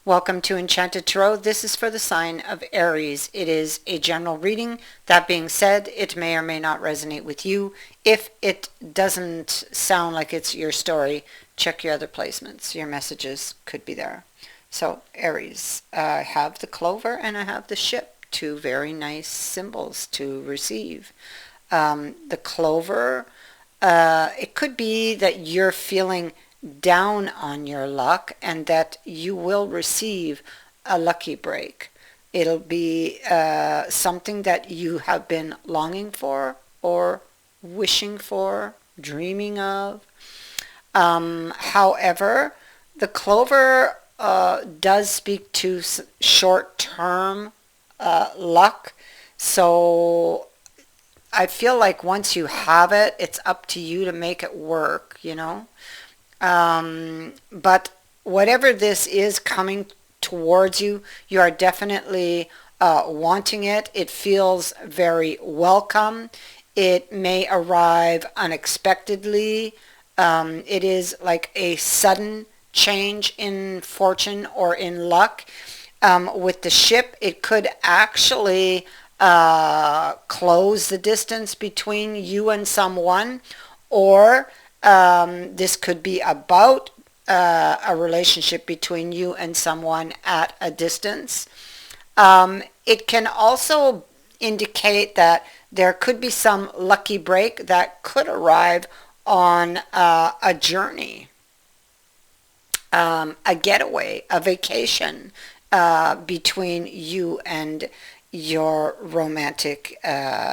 Welcome to Enchanted Tarot. This is for the sign of Aries. It is a general reading. That being said, it may or may not resonate with you. If it doesn't sound like it's your story, check your other placements. Your messages could be there. So, Aries, I have the clover and I have the ship. Two very nice symbols to receive. The clover, it could be that you're feeling down on your luck and that you will receive a lucky break. It'll be something that you have been longing for or wishing for, dreaming of. However, the clover does speak to short-term luck. So I feel like once you have it, it's up to you to make it work, you know? But whatever this is coming towards you, you are definitely wanting it. It feels very welcome. It may arrive unexpectedly. It is like a sudden change in fortune or in luck. With the ship, it could actually close the distance between you and someone, or this could be about a relationship between you and someone at a distance. It can also indicate that there could be some lucky break that could arrive on a journey, a getaway, a vacation between you and your romantic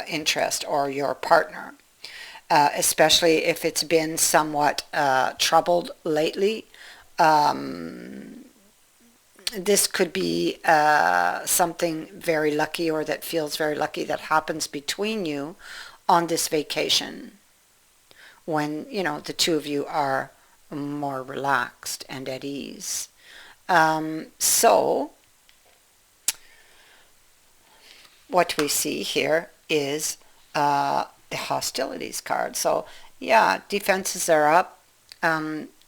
interest or your partner. Especially if it's been somewhat troubled lately. This could be something very lucky or that feels very lucky that happens between you on this vacation when, you know, the two of you are more relaxed and at ease. So what we see here is the hostilities card. So yeah, defenses are up.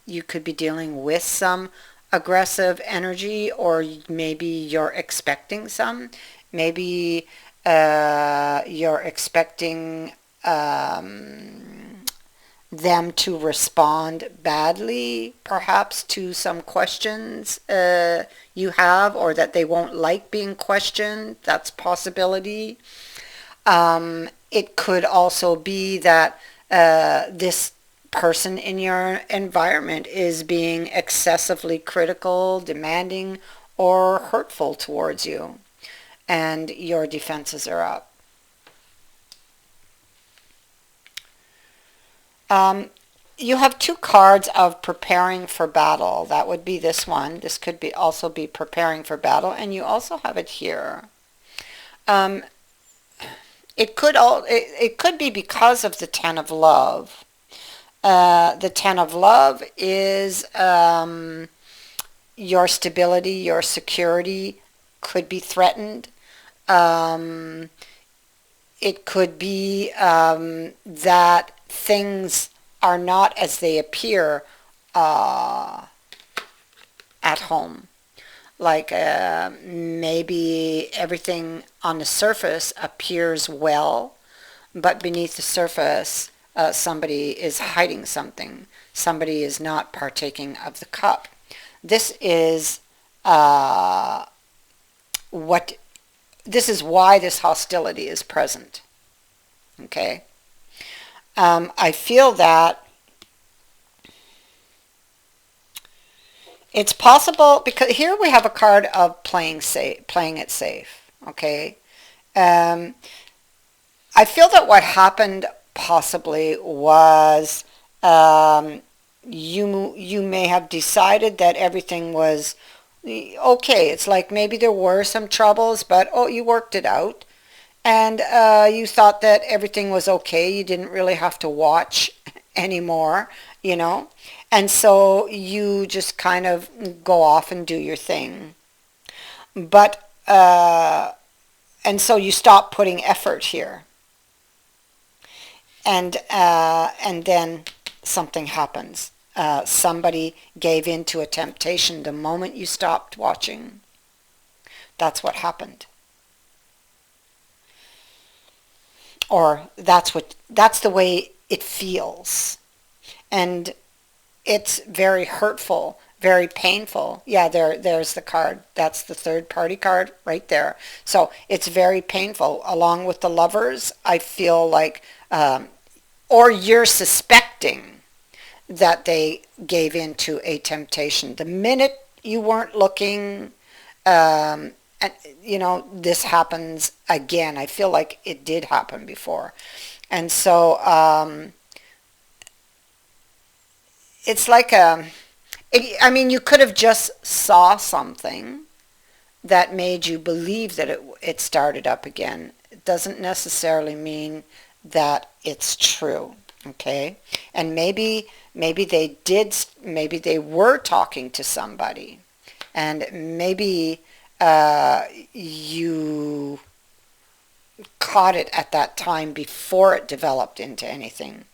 You could be dealing with some aggressive energy, or maybe you're expecting some. Maybe you're expecting them to respond badly, perhaps to some questions you have, or that they won't like being questioned. That's a possibility. It could also be that this person in your environment is being excessively critical, demanding, or hurtful towards you, and your defenses are up. You have two cards of preparing for battle. That would be this one. This could be also be preparing for battle, and you also have it here. It could be because of the Ten of Love. The Ten of Love is your stability, your security could be threatened. It could be that things are not as they appear at home. Like maybe everything on the surface appears well, but beneath the surface somebody is hiding something. Somebody is not partaking of the cup. This is why this hostility is present. Okay? I feel that it's possible, because here we have a card of playing it safe. Okay? I feel that what happened possibly was you may have decided that everything was okay. It's like maybe there were some troubles, but you worked it out. And you thought that everything was okay. You didn't really have to watch anymore, you know. And so you just kind of go off and do your thing. But, and so you stop putting effort here. And then something happens. somebody gave in to a temptation the moment you stopped watching. That's what happened. Or that's the way it feels. And it's very hurtful, very painful. Yeah, there's the card. That's the third party card right there. So it's very painful. Along with the lovers, I feel like, or you're suspecting that they gave in to a temptation. The minute you weren't looking, and this happens again. I feel like it did happen before. And so it's like I mean, you could have just saw something that made you believe that it started up again. It doesn't necessarily mean that it's true. Okay? And maybe they were talking to somebody, and maybe you caught it at that time before it developed into anything.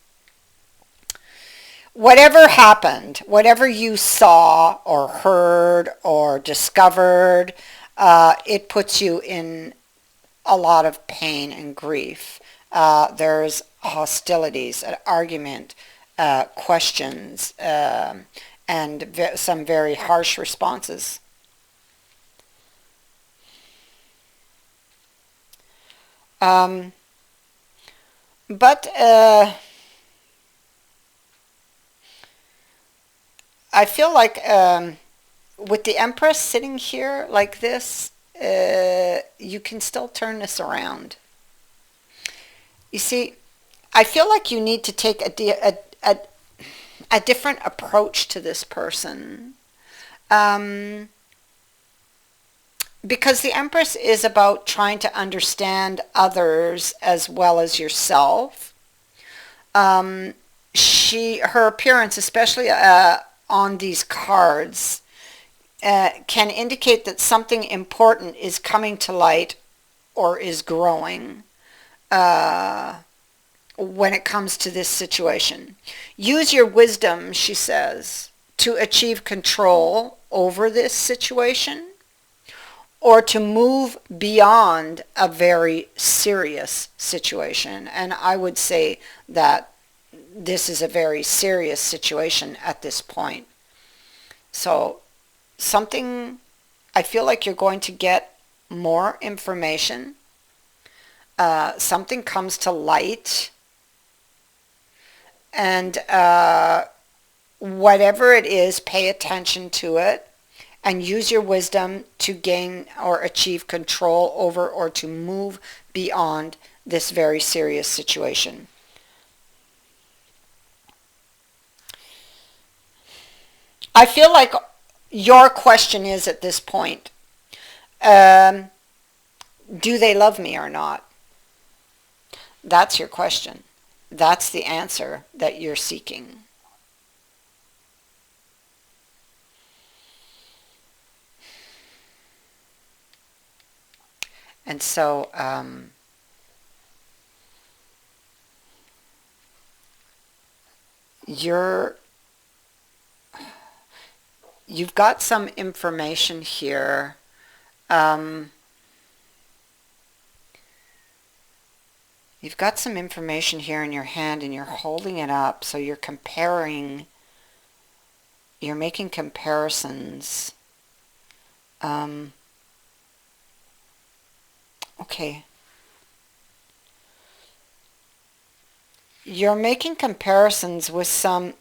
Whatever happened, whatever you saw or heard or discovered, it puts you in a lot of pain and grief. There's hostilities, an argument, questions, and some very harsh responses. Um, but I feel like with the Empress sitting here like this, you can still turn this around. You see, I feel like you need to take a different approach to this person. Um, because the Empress is about trying to understand others as well as yourself. Um, her appearance, especially on these cards, can indicate that something important is coming to light or is growing uh, when it comes to this situation. Use your wisdom, she says, to achieve control over this situation or to move beyond a very serious situation. And I would say that this is a very serious situation at this point. So I feel like you're going to get more information. Something comes to light, and whatever it is, pay attention to it and use your wisdom to gain or achieve control over or to move beyond this very serious situation. I feel like your question is at this point, um, do they love me or not? That's your question. That's the answer that you're seeking. And so you're you've got some information here. Um, you've got some information here in your hand and you're holding it up, so you're making comparisons. Um, okay. You're making comparisons with some,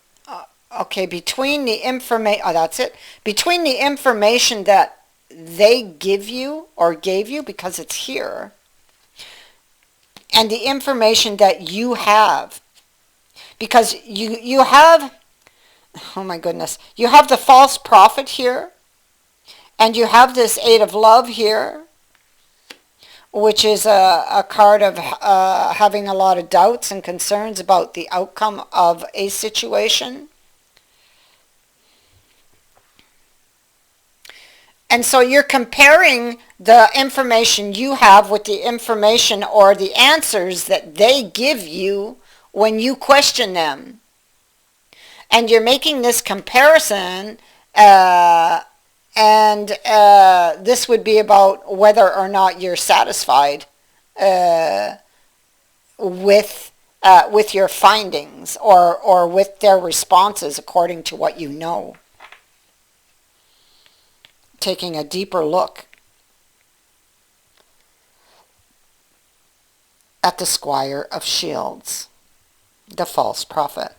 okay, between the information, oh, that's it. Between the information that they give you or gave you, because it's here, and the information that you have. Because you have, oh my goodness, you have the false prophet here, and you have this Eight of Love here, which is a card of having a lot of doubts and concerns about the outcome of a situation. And so you're comparing the information you have with the information or the answers that they give you when you question them. And you're making this comparison, and this would be about whether or not you're satisfied uh, with your findings, or with their responses according to what you know. Taking a deeper look at the Squire of Shields, the false prophet.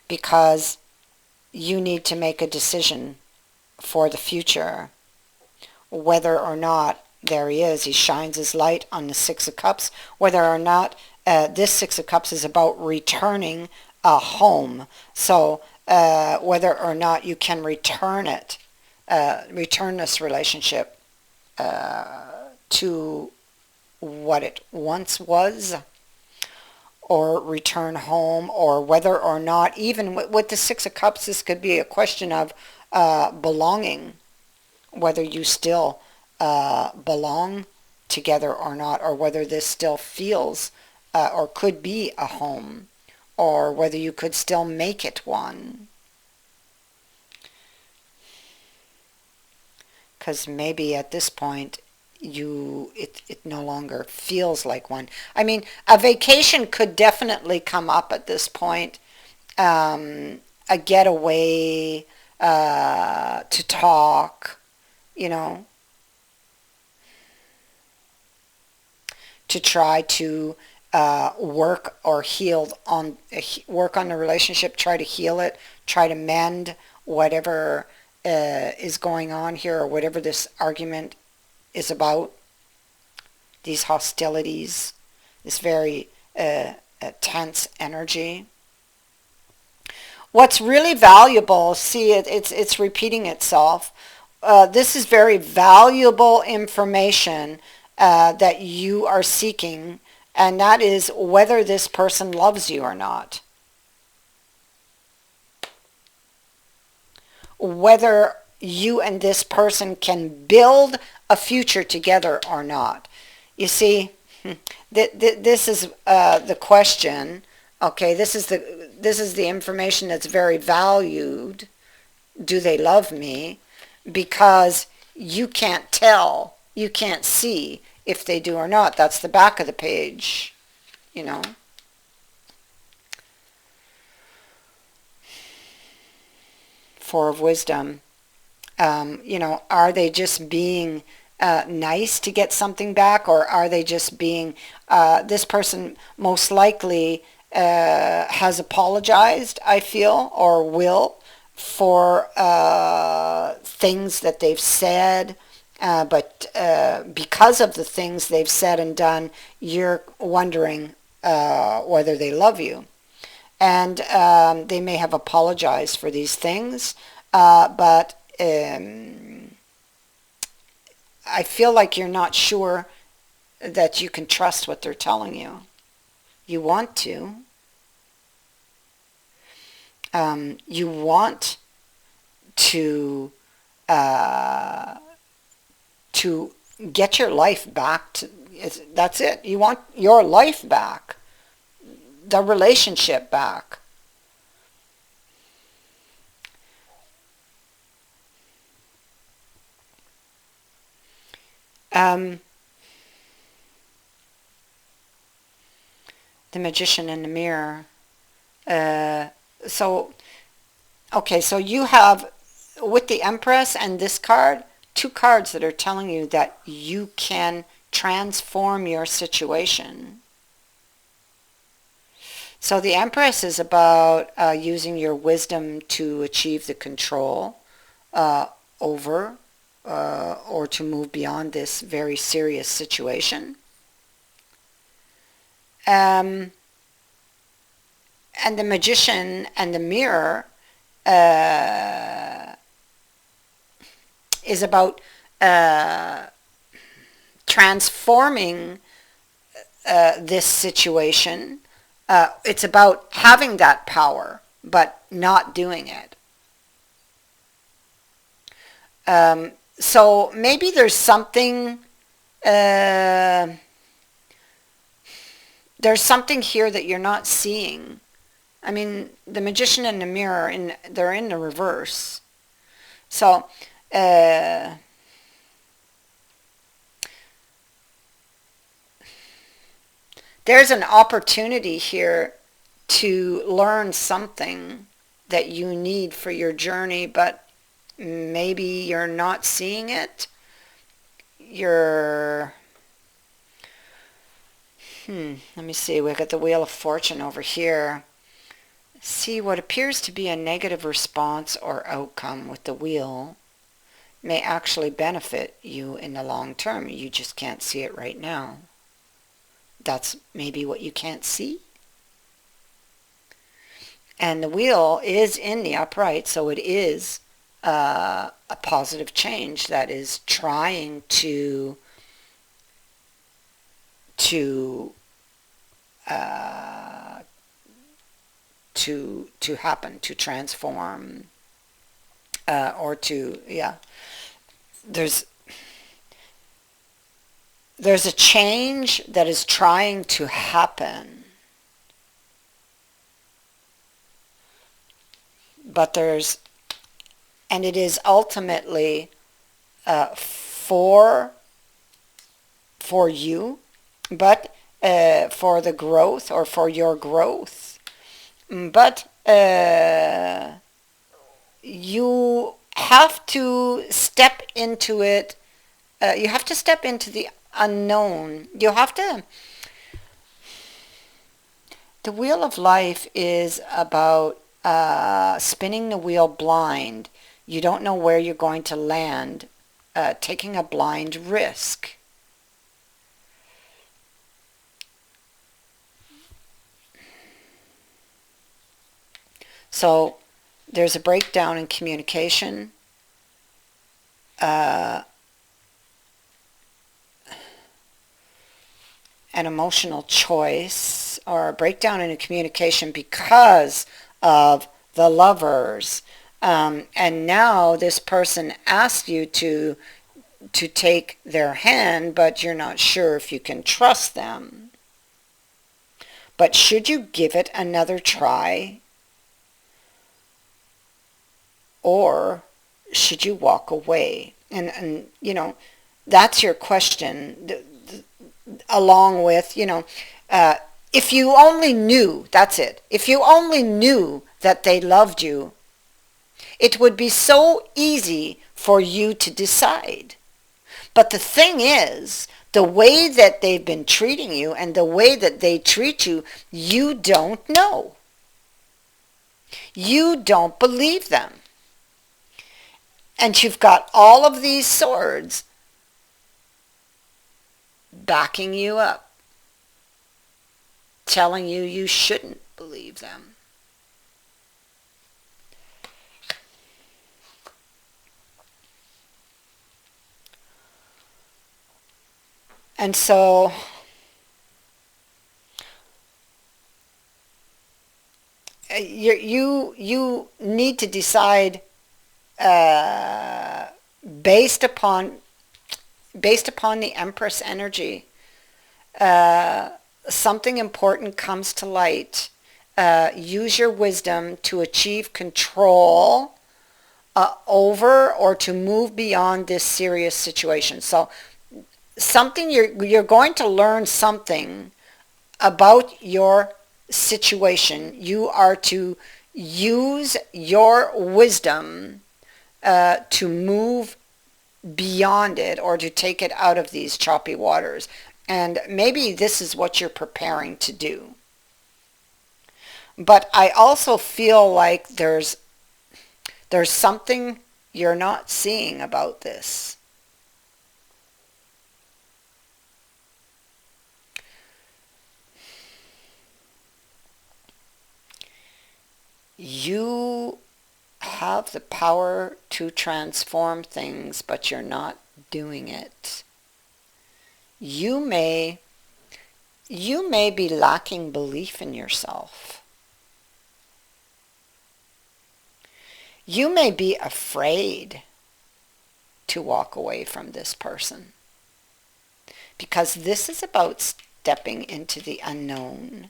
Because you need to make a decision for the future, whether or not, there he is, he shines his light on the Six of Cups, whether or not this Six of Cups is about returning a home. So whether or not you can return it, return this relationship to what it once was, or return home, or whether or not, even with the Six of Cups, this could be a question of belonging, whether you still belong together or not, or whether this still feels or could be a home, or whether you could still make it one. Because maybe at this point it no longer feels like one. I mean, a vacation could definitely come up at this point, a getaway, to talk, you know, to try to work on the relationship, try to heal it, try to mend whatever is going on here, or whatever this argument is about, these hostilities, this very tense energy. What's really valuable, see, it's repeating itself. This is very valuable information that you are seeking, and that is whether this person loves you or not. Whether you and this person can build a future together or not. You see, this is the question. Okay, this is the information that's very valued. Do they love me? Because you can't tell, you can't see if they do or not. That's the back of the page, you know. Four of Wisdom. Are they just being nice to get something back, or are they just being, this person most likely has apologized, I feel, or will, for things that they've said, but because of the things they've said and done, you're wondering whether they love you. And they may have apologized for these things, but I feel like you're not sure that you can trust what they're telling you. You want to. You want to get your life back. That's it. You want your life back, the relationship back. The Magician in the Mirror. So, okay, so you have, with the Empress and this card, two cards that are telling you that you can transform your situation. So the Empress is about using your wisdom to achieve the control over or to move beyond this very serious situation. And the Magician and the Mirror is about transforming this situation. It's about having that power, but not doing it. So maybe there's something there's something here that you're not seeing. I mean, the magician and the mirror, they're in the reverse. So, uh, there's an opportunity here to learn something that you need for your journey, but maybe you're not seeing it. You're, let me see, we got the Wheel of Fortune over here. See, what appears to be a negative response or outcome with the wheel may actually benefit you in the long term. You just can't see it right now. That's maybe what you can't see. And the wheel is in the upright, so it is a positive change that is trying to uh, to happen, to transform, or to, yeah. There's there's a change that is trying to happen, but and it is ultimately for you, but for the growth, or for your growth. But you have to step into it. You have to step into the unknown. The wheel of life is about spinning the wheel blind. You don't know where you're going to land, taking a blind risk. So there's a breakdown in communication. An emotional choice, or a breakdown in a communication because of the Lovers. And now this person asks you to take their hand, but you're not sure if you can trust them. But should you give it another try? Or should you walk away? And that's your question, along with, if you only knew, that's it. If you only knew that they loved you, it would be so easy for you to decide. But the thing is, the way that they've been treating you and the way that they treat you, you don't know. You don't believe them. And you've got all of these swords backing you up, telling you you shouldn't believe them. And so you need to decide based upon the Empress energy. Something important comes to light. Use your wisdom to achieve control over, or to move beyond this serious situation. So something, you're going to learn something about your situation. You are to use your wisdom to move beyond it, or to take it out of these choppy waters. And maybe this is what you're preparing to do. But I also feel like there's something you're not seeing about this. You have the power to transform things, but you're not doing it. You may be lacking belief in yourself. You may be afraid to walk away from this person, because this is about stepping into the unknown.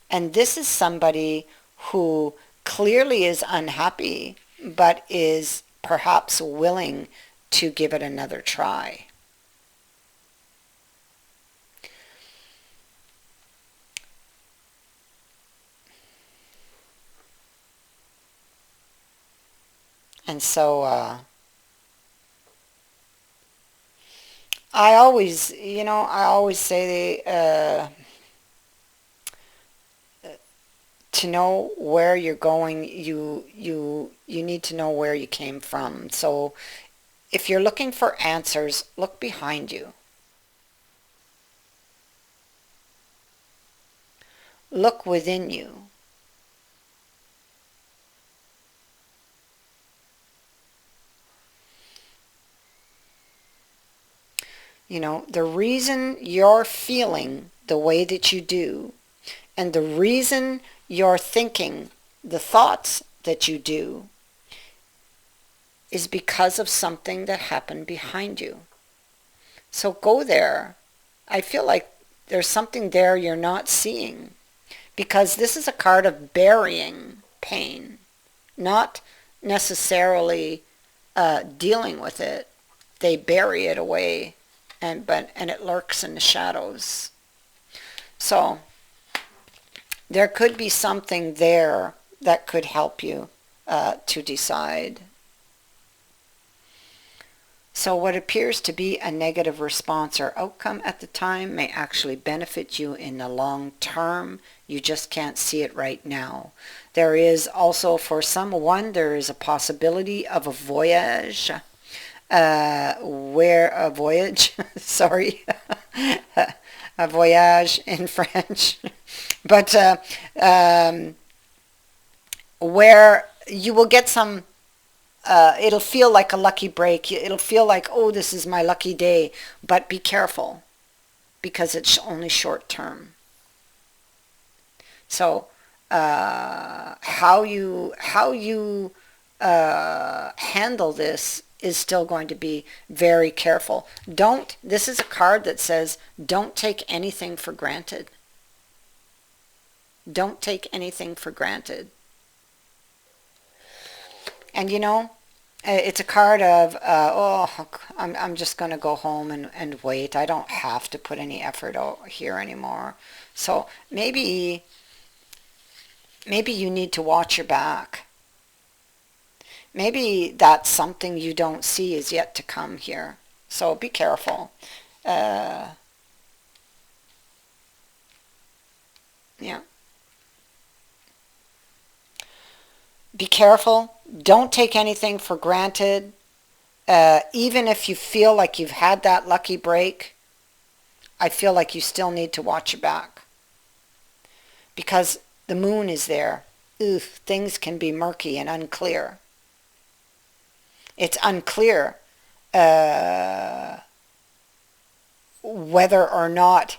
And this is somebody who clearly is unhappy, but is perhaps willing to give it another try. And so I always say to know where you're going, you need to know where you came from. So if you're looking for answers, look behind you. Look within you. You know, the reason you're feeling the way that you do, and the reason you're thinking the thoughts that you do, is because of something that happened behind you. So go there. I feel like there's something there you're not seeing, because this is a card of burying pain, not necessarily dealing with it. They bury it away, and it lurks in the shadows. So there could be something there that could help you to decide. So what appears to be a negative response or outcome at the time may actually benefit you in the long term. You just can't see it right now. There is also, for someone, there is a possibility of a voyage, sorry, a voyage in French, but where you will get some, it'll feel like a lucky break. It'll feel like, oh, this is my lucky day, but be careful, because it's only short term. So how you handle this is still going to be very careful. This is a card that says, don't take anything for granted. Don't take anything for granted. And you know, it's a card of, I'm just going to go home and wait. I don't have to put any effort out here anymore. So maybe you need to watch your back. Maybe that's something you don't see is yet to come here. So be careful. Yeah. Be careful. Don't take anything for granted. Even if you feel like you've had that lucky break, I feel like you still need to watch your back. Because the moon is there. Ooh, things can be murky and unclear. It's unclear whether or not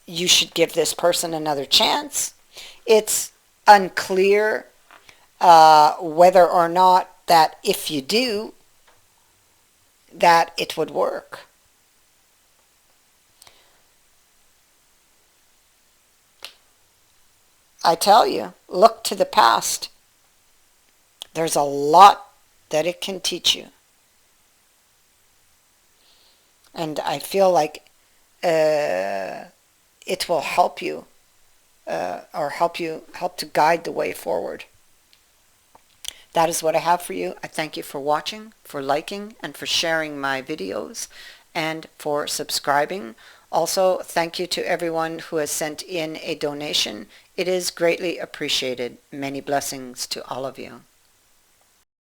you should give this person another chance. It's unclear whether or not that if you do, that it would work. I tell you, look to the past. There's a lot that it can teach you. And I feel like it will help you, or help to guide the way forward. That is what I have for you. I thank you for watching, for liking, and for sharing my videos, and for subscribing. Also, thank you to everyone who has sent in a donation. It is greatly appreciated. Many blessings to all of you.